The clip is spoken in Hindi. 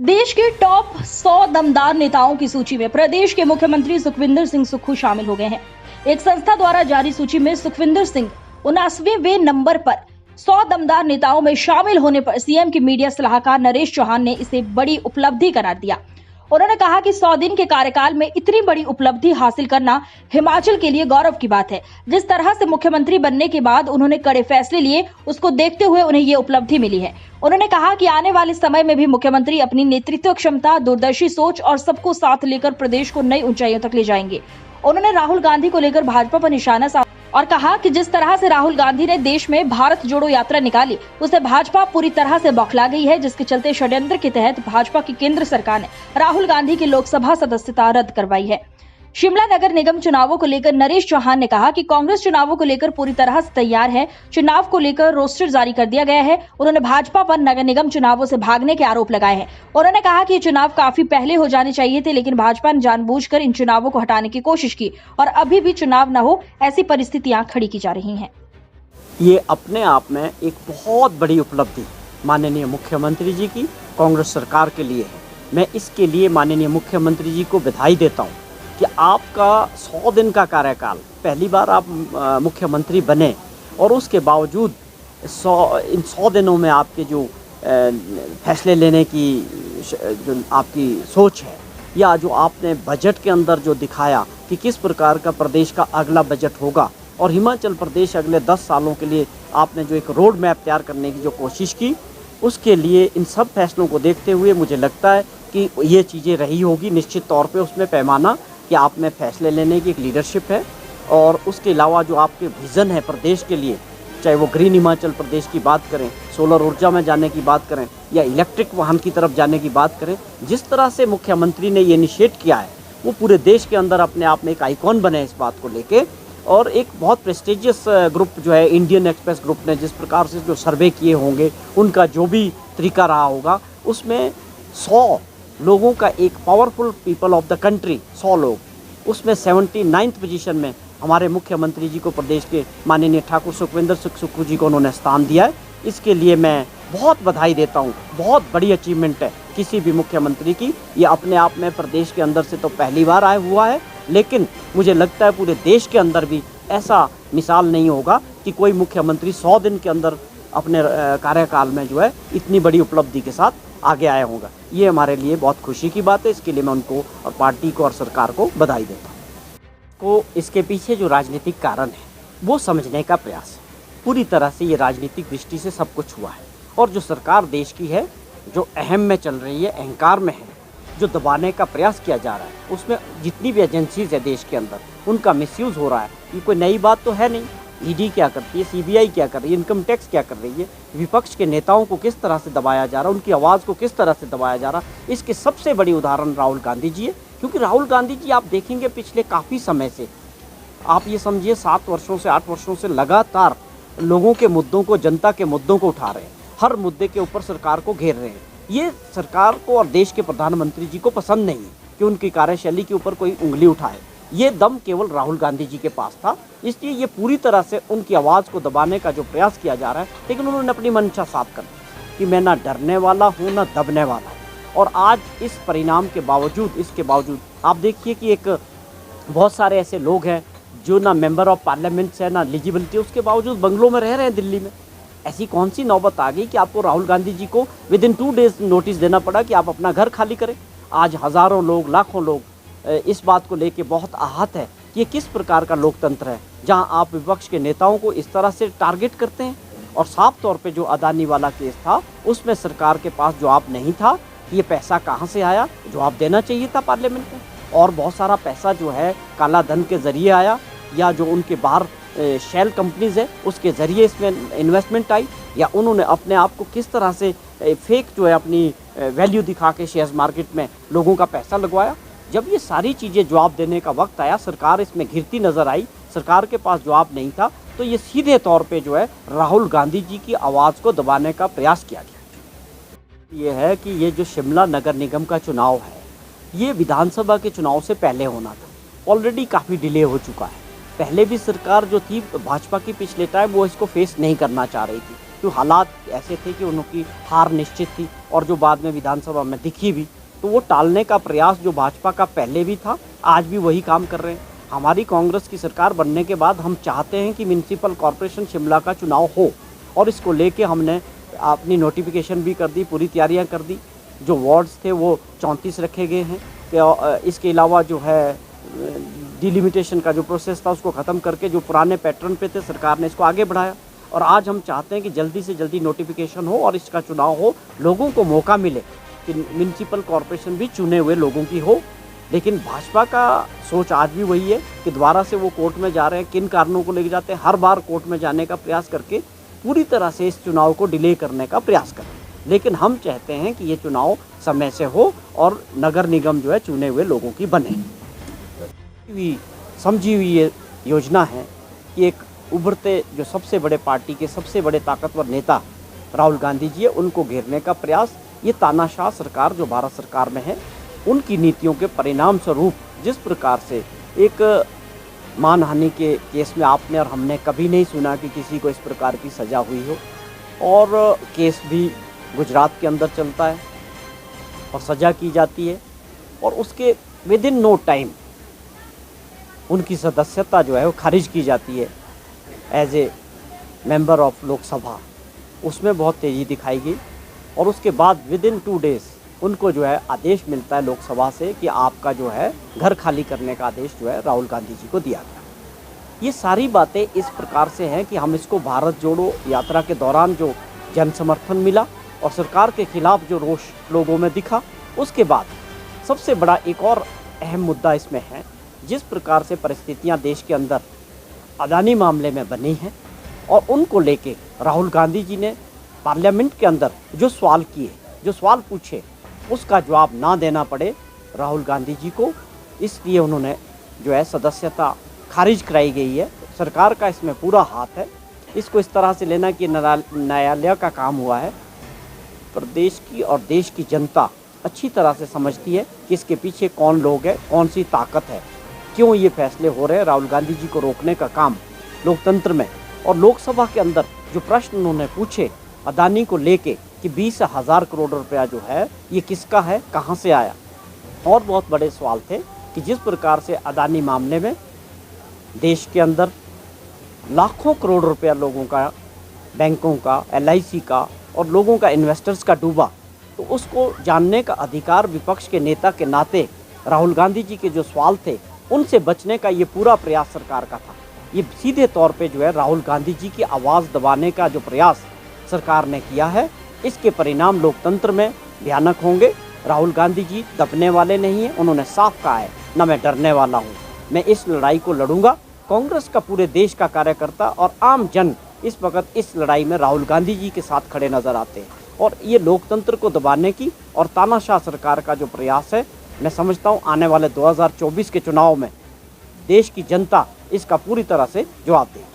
देश के टॉप 100 दमदार नेताओं की सूची में प्रदेश के मुख्यमंत्री सुखविंदर सिंह सुक्खू शामिल हो गए हैं। एक संस्था द्वारा जारी सूची में सुखविंदर सिंह 79वें नंबर पर 100 दमदार नेताओं में शामिल होने पर सीएम के मीडिया सलाहकार नरेश चौहान ने इसे बड़ी उपलब्धि करार दिया। उन्होंने कहा कि 100 दिन के कार्यकाल में इतनी बड़ी उपलब्धि हासिल करना हिमाचल के लिए गौरव की बात है। जिस तरह से मुख्यमंत्री बनने के बाद उन्होंने कड़े फैसले लिए, उसको देखते हुए उन्हें ये उपलब्धि मिली है। उन्होंने कहा कि आने वाले समय में भी मुख्यमंत्री अपनी नेतृत्व क्षमता, दूरदर्शी सोच और सबको साथ लेकर प्रदेश को नई ऊंचाइयों तक ले जाएंगे। उन्होंने राहुल गांधी को लेकर भाजपा पर निशाना साधा और कहा कि जिस तरह से राहुल गांधी ने देश में भारत जोड़ो यात्रा निकाली, उसे भाजपा पूरी तरह से बौखला गई है, जिसके चलते षड्यंत्र के तहत भाजपा की केंद्र सरकार ने राहुल गांधी की लोकसभा सदस्यता रद्द करवाई है। शिमला नगर निगम चुनावों को लेकर नरेश चौहान ने कहा कि कांग्रेस चुनावों को लेकर पूरी तरह से तैयार है। चुनाव को लेकर रोस्टर जारी कर दिया गया है। उन्होंने भाजपा पर नगर निगम चुनावों से भागने के आरोप लगाए हैं। उन्होंने कहा कि ये चुनाव काफी पहले हो जाने चाहिए थे, लेकिन भाजपा ने जानबूझकर इन चुनावों को हटाने की कोशिश की और अभी भी चुनाव न हो ऐसी परिस्थितियां खड़ी की जा रही हैं। ये अपने आप में एक बहुत बड़ी उपलब्धि माननीय मुख्यमंत्री जी की, कांग्रेस सरकार के लिए है। मैं इसके लिए माननीय मुख्यमंत्री जी को बधाई देता हूँ कि आपका 100 दिन का कार्यकाल, पहली बार आप मुख्यमंत्री बने और उसके बावजूद इन 100 दिनों में आपके जो फैसले लेने की जो आपकी सोच है, या जो आपने बजट के अंदर जो दिखाया कि किस प्रकार का प्रदेश का अगला बजट होगा और हिमाचल प्रदेश अगले 10 सालों के लिए आपने जो एक रोड मैप तैयार करने की जो कोशिश की, उसके लिए इन सब फैसलों को देखते हुए मुझे लगता है कि ये चीज़ें रही होगी निश्चित तौर पे उसमें पैमाना कि आप में फैसले लेने की एक लीडरशिप है। और उसके अलावा जो आपके विज़न है प्रदेश के लिए, चाहे वो ग्रीन हिमाचल प्रदेश की बात करें, सोलर ऊर्जा में जाने की बात करें या इलेक्ट्रिक वाहन की तरफ जाने की बात करें, जिस तरह से मुख्यमंत्री ने ये इनिशिएट किया है वो पूरे देश के अंदर अपने आप में एक आइकॉन बने इस बात को लेके। और एक बहुत प्रेस्टिजियस ग्रुप जो है इंडियन एक्सप्रेस ग्रुप ने जिस प्रकार से जो सर्वे किए होंगे, उनका जो भी तरीका रहा होगा, उसमें 100 लोगों का एक powerful people of the country, 100 लोग, उसमें 79th पोजीशन में हमारे मुख्यमंत्री जी को, प्रदेश के माननीय ठाकुर सुखविंदर सिंह सुक्खू जी को उन्होंने स्थान दिया है। इसके लिए मैं बहुत बधाई देता हूँ। बहुत बड़ी अचीवमेंट है किसी भी मुख्यमंत्री की। ये अपने आप में प्रदेश के अंदर से तो पहली बार आया हुआ है, लेकिन मुझे लगता है पूरे देश के अंदर भी ऐसा मिसाल नहीं होगा कि कोई मुख्यमंत्री 100 दिन के अंदर अपने कार्यकाल में जो है इतनी बड़ी उपलब्धि के साथ आगे आया होगा। ये हमारे लिए बहुत खुशी की बात है। इसके लिए मैं उनको और पार्टी को और सरकार को बधाई देता हूँ। को इसके पीछे जो राजनीतिक कारण है वो समझने का प्रयास है। पूरी तरह से ये राजनीतिक दृष्टि से सब कुछ हुआ है। और जो सरकार देश की है, जो अहम में चल रही है, अहंकार में है, जो दबाने का प्रयास किया जा रहा है, उसमें जितनी भी एजेंसीज है देश के अंदर, उनका मिसयूज़ हो रहा है। ये कोई नई बात तो है नहीं। ईडी क्या करती है, सीबीआई क्या कर रही है, इनकम टैक्स क्या कर रही है, विपक्ष के नेताओं को किस तरह से दबाया जा रहा है, उनकी आवाज़ को किस तरह से दबाया जा रहा है, इसके सबसे बड़ी उदाहरण राहुल गांधी जी है। क्योंकि राहुल गांधी जी आप देखेंगे पिछले काफ़ी समय से, आप ये समझिए 7 वर्षों से 8 वर्षों से लगातार लोगों के मुद्दों को, जनता के मुद्दों को उठा रहे हैं। हर मुद्दे के ऊपर सरकार को घेर रहे हैं। ये सरकार को और देश के प्रधानमंत्री जी को पसंद नहीं है कि उनकी कार्यशैली के ऊपर कोई उंगली उठाए। ये दम केवल राहुल गांधी जी के पास था, इसलिए ये पूरी तरह से उनकी आवाज़ को दबाने का जो प्रयास किया जा रहा है, लेकिन उन्होंने अपनी मंशा साफ कर दी कि मैं ना डरने वाला हूँ ना दबने वाला हूँ। और आज इस परिणाम के बावजूद, इसके बावजूद आप देखिए कि एक बहुत सारे ऐसे लोग हैं जो ना मेंबर ऑफ पार्लियामेंट है, ना एलिजिबिलिटी, उसके बावजूद बंगलों में रह रहे हैं दिल्ली में। ऐसी कौन सी नौबत आ गई कि आपको राहुल गांधी जी को विद इन 2 डेज नोटिस देना पड़ा कि आप अपना घर खाली करें। आज हज़ारों लोग, लाखों लोग इस बात को लेके बहुत आहत है कि ये किस प्रकार का लोकतंत्र है जहां आप विपक्ष के नेताओं को इस तरह से टारगेट करते हैं। और साफ तौर पे जो अदानी वाला केस था, उसमें सरकार के पास जवाब नहीं था कि ये पैसा कहाँ से आया, जवाब देना चाहिए था पार्लियामेंट में। और बहुत सारा पैसा जो है काला धन के ज़रिए आया, या जो उनके बाहर शेल कंपनीज़ है उसके ज़रिए इसमें इन्वेस्टमेंट आई, या उन्होंने अपने आप को किस तरह से फेक जो है अपनी वैल्यू दिखा के शेयर मार्केट में लोगों का पैसा लगवाया। जब ये सारी चीज़ें जवाब देने का वक्त आया, सरकार इसमें घिरती नज़र आई, सरकार के पास जवाब नहीं था, तो ये सीधे तौर पे जो है राहुल गांधी जी की आवाज़ को दबाने का प्रयास किया गया। ये है कि ये जो शिमला नगर निगम का चुनाव है, ये विधानसभा के चुनाव से पहले होना था। ऑलरेडी काफ़ी डिले हो चुका है। पहले भी सरकार जो थी भाजपा की पिछले टाइम वो इसको फेस नहीं करना चाह रही थी, तो हालात ऐसे थे कि उनकी हार निश्चित थी और जो बाद में विधानसभा में दिखी भी, तो वो टालने का प्रयास जो भाजपा का पहले भी था, आज भी वही काम कर रहे हैं। हमारी कांग्रेस की सरकार बनने के बाद हम चाहते हैं कि म्यूनसिपल कॉरपोरेशन शिमला का चुनाव हो और इसको लेके हमने अपनी नोटिफिकेशन भी कर दी, पूरी तैयारियां कर दी। जो वार्ड्स थे वो 34 रखे गए हैं। इसके अलावा जो है डिलिमिटेशन का जो प्रोसेस था उसको ख़त्म करके जो पुराने पैटर्न पे थे सरकार ने इसको आगे बढ़ाया और आज हम चाहते हैं कि जल्दी से जल्दी नोटिफिकेशन हो और इसका चुनाव हो, लोगों को मौका मिले कि म्यूनसिपल कॉरपोरेशन भी चुने हुए लोगों की हो। लेकिन भाजपा का सोच आज भी वही है कि दोबारा से वो कोर्ट में जा रहे हैं। किन कारणों को लेकर जाते हैं? हर बार कोर्ट में जाने का प्रयास करके पूरी तरह से इस चुनाव को डिले करने का प्रयास करें। लेकिन हम चाहते हैं कि ये चुनाव समय से हो और नगर निगम जो है चुने हुए लोगों की बने। समझी हुई ये योजना है कि एक उभरते जो सबसे बड़े पार्टी के सबसे बड़े ताकतवर नेता राहुल गांधी जी है, उनको घेरने का प्रयास, ये तानाशाह सरकार जो भारत सरकार में है उनकी नीतियों के परिणाम स्वरूप जिस प्रकार से एक मानहानि के केस में आपने और हमने कभी नहीं सुना कि किसी को इस प्रकार की सज़ा हुई हो, और केस भी गुजरात के अंदर चलता है और सज़ा की जाती है और उसके विद इन नो टाइम उनकी सदस्यता जो है वो खारिज की जाती है as a member of Lok Sabha. उसमें बहुत तेज़ी दिखाई गई और उसके बाद विद इन 2 डेज़ उनको जो है आदेश मिलता है लोकसभा से कि आपका जो है घर खाली करने का आदेश जो है राहुल गांधी जी को दिया गया। ये सारी बातें इस प्रकार से हैं कि हम इसको भारत जोड़ो यात्रा के दौरान जो जन समर्थन मिला और सरकार के खिलाफ जो रोष लोगों में दिखा, उसके बाद सबसे बड़ा एक और अहम मुद्दा इसमें है, जिस प्रकार से परिस्थितियां देश के अंदर अदानी मामले में बनी हैं और उनको लेके राहुल गांधी जी ने पार्लियामेंट के अंदर जो सवाल किए, जो सवाल पूछे, उसका जवाब ना देना पड़े राहुल गांधी जी को, इसलिए उन्होंने जो है सदस्यता खारिज कराई गई है। सरकार का इसमें पूरा हाथ है। इसको इस तरह से लेना कि न्यायालय का काम हुआ है। प्रदेश की और देश की जनता अच्छी तरह से समझती है कि इसके पीछे कौन लोग हैं, कौन सी ताकत है, क्यों ये फैसले हो रहे हैं। राहुल गांधी जी को रोकने का काम लोकतंत्र में और लोकसभा के अंदर जो प्रश्न उन्होंने पूछे अदानी को लेके कि 20,000 करोड़ रुपया जो है ये किसका है, कहाँ से आया, और बहुत बड़े सवाल थे कि जिस प्रकार से अदानी मामले में देश के अंदर लाखों करोड़ रुपया लोगों का, बैंकों का, LIC का और लोगों का, इन्वेस्टर्स का डूबा, तो उसको जानने का अधिकार विपक्ष के नेता के नाते राहुल गांधी जी के जो सवाल थे उनसे बचने का ये पूरा प्रयास सरकार का था। ये सीधे तौर पे जो है राहुल गांधी जी की आवाज़ दबाने का जो प्रयास सरकार ने किया है, इसके परिणाम लोकतंत्र में भयानक होंगे। राहुल गांधी जी दबने वाले नहीं हैं। उन्होंने साफ कहा है, ना मैं डरने वाला हूँ, मैं इस लड़ाई को लड़ूंगा। कांग्रेस का पूरे देश का कार्यकर्ता और आम जन इस वक्त इस लड़ाई में राहुल गांधी जी के साथ खड़े नजर आते हैं और ये लोकतंत्र को दबाने की और तानाशाह सरकार का जो प्रयास है, मैं समझता हूँ आने वाले 2024 के चुनाव में देश की जनता इसका पूरी तरह से जवाब देगी।